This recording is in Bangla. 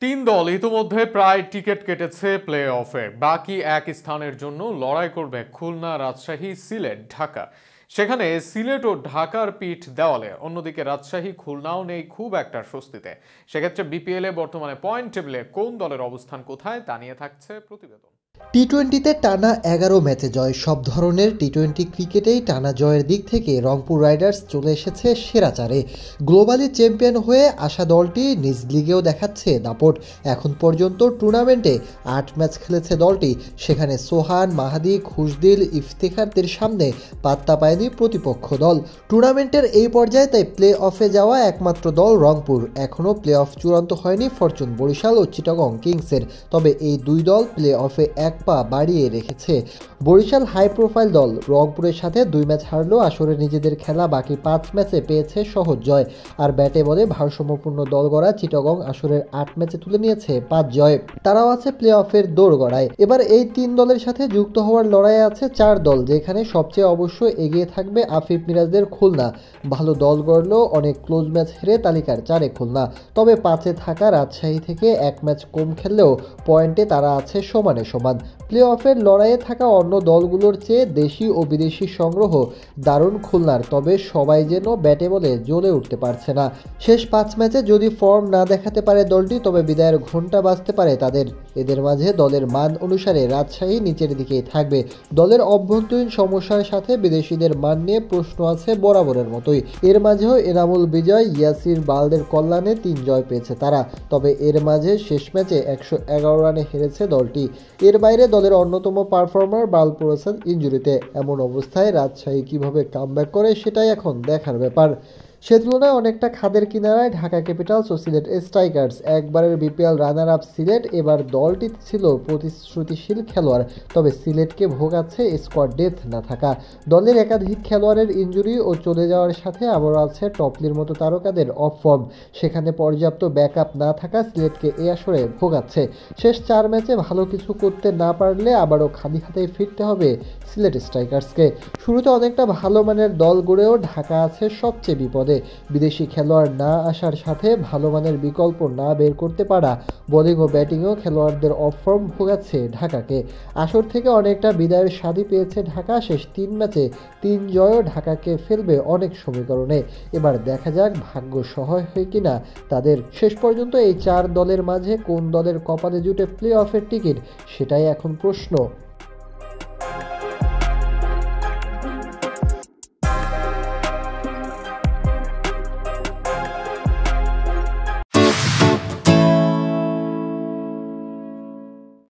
তিন দল ইতোমধ্যে প্রায় টিকিট কেটেছে প্লে অফে। বাকি এক স্থানের জন্য লড়াই করবে খুলনা, রাজশাহী, সিলেট, ঢাকা। সেখানে সিলেট ও ঢাকার পিঠ দেওয়ালে, অন্যদিকে রাজশাহী, খুলনাও নেই খুব একটা স্বস্তিতে। সেক্ষেত্রে বিপিএল এ বর্তমানে পয়েন্ট টেবিলে কোন দলের অবস্থান কোথায় তা নিয়ে থাকছে প্রতিবেদন। টি-টোয়েন্টিতে টানা ১১ ম্যাচে জয়। সব ধরনের টি-টোয়েন্টি ক্রিকেটেই টানা জয়ের দিক থেকে রংপুর রাইডার্স চলে এসেছে সেরা চারে। গ্লোবালি চ্যাম্পিয়ন হয়ে আসা দলটি নিজ লিগেও দেখাচ্ছে দাপট। এখন পর্যন্ত টুর্নামেন্টে ৮ ম্যাচ খেলেছে দলটি। সেখানে সোহান, মাহাদি, খুশদিল, ইফতেখারদের সামনে পাত্তা পায়নি প্রতিপক্ষ দল। টুর্নামেন্টের এই পর্যায়ে তাই প্লে অফে যাওয়া একমাত্র দল রংপুর। এখনও প্লে অফ চূড়ান্ত হয়নি ফরচুন বরিশাল ও চিটাগং কিংসের। তবে এই দুই দল প্লে অফে এক পা বাড়িয়ে রেখেছে। বরিশাল হাই প্রোফাইল দল, রংপুরের সাথে ২ ম্যাচ হারলেও আসরে নিজেদের খেলা বাকি ৫ ম্যাচে পেয়েছে সহজ জয়। আর ব্যাটে বলে ভারসাম্যপূর্ণ দল গড়া চিটাগং আসরের ৮ ম্যাচে তুলে নিয়েছে ৫ জয়। তারাও আছে প্লে অফের দোরগড়ায়। এবার এই ৩ দলের সাথে যুক্ত হওয়ার লড়াইয়ে আছে ৪ দল, যেখানে সবচেয়ে অবশ্য এগিয়ে থাকবে আফিফ মিরাজদের খুলনা। ভালো দল গড়লেও অনেক ক্লোজ ম্যাচ হেরে তালিকার ৪-এ খুলনা। তবে ৫-এ থাকা রাজশাহী থেকে ১ ম্যাচ কম খেললেও পয়েন্টে তারা আছে সমানে সমান। প্লে অফের লড়াইয়ে থাকা অন্য দলগুলোর চেয়ে দেশি ও বিদেশি সংগ্রহ দারুণ খুলনার। তবে সবাই যেন ব্যাটে বলে জ্বলে উঠতে পারছে না। শেষ ৫ ম্যাচে যদি ফর্ম না দেখাতে পারে দলটি, তবে বিদায়ের ঘণ্টা বাজতে পারে তাদের। এদের মাঝে দলের মান অনুসারে রাজশাহী নিচের দিকেই থাকবে। দলের অভ্যন্তরীণ সমস্যার সাথে বিদেশিদের মান নিয়ে প্রশ্ন আছে বরাবরের মতোই। এর মাঝেও এনামুল বিজয়, ইয়াসির বালদের কল্যাণে ৩ জয় পেয়েছে তারা। তবে এর মাঝে শেষ ম্যাচে ১১১ রানে হেরেছে দলটি। এর বাইরে দলের অন্যতম পারফর্মার বাল পড়েছেন ইনজুরিতে। এমন অবস্থায় রাজশাহী কিভাবে কামব্যাক করে সেটাই এখন দেখার ব্যাপার। সে তুলনায় অনেকটা খাদের কিনারায় ঢাকা ক্যাপিটালস ও সিলেট স্ট্রাইকার্স। একবারের বিপিএল রানার আপ সিলেট। এবার দলটি ছিল প্রতিশ্রুতিশীল খেলোয়াড়, তবে সিলেটকে ভোগাচ্ছে স্কোয়াড ডেপথ না থাকা। দলের একাধিক খেলোয়াড়ের ইনজুরি ও চলে যাওয়ার সাথে আবারও আছে টপলির মতো তারকাদের অফ ফর্ম। সেখানে পর্যাপ্ত ব্যাকআপ না থাকা সিলেটকে এ আসরে ভোগাচ্ছে। শেষ ৪ ম্যাচে ভালো কিছু করতে না পারলে আবারও খালি হাতেই ফিরতে হবে সিলেট স্ট্রাইকার্সকে। শুরুতে অনেকটা ভালো মানের দল গড়েও ঢাকা আছে সবচেয়ে বিপদে। বিদেশি খেলোয়াড় না আসার সাথে ভালো মানের বিকল্প না বের করতে পারা, বোলিং ও ব্যাটিংয়েও খেলোয়াড়দের অফ ফর্ম ভোগাচ্ছে ঢাকাকে। আসর থেকে অনেকটা বিদায়ের স্বাদই পেয়েছে ঢাকা। শেষ ৩ ম্যাচে ৩ জয়ও ঢাকাকে ফেলবে অনেক সমীকরণে। এবার দেখা যাক ভাগ্য সহায় হয় কিনা তাদের। শেষ পর্যন্ত এই ৪ দলের মাঝে কোন দলের কপালে জুটে প্লে অফের টিকিট, সেটাই এখন প্রশ্ন।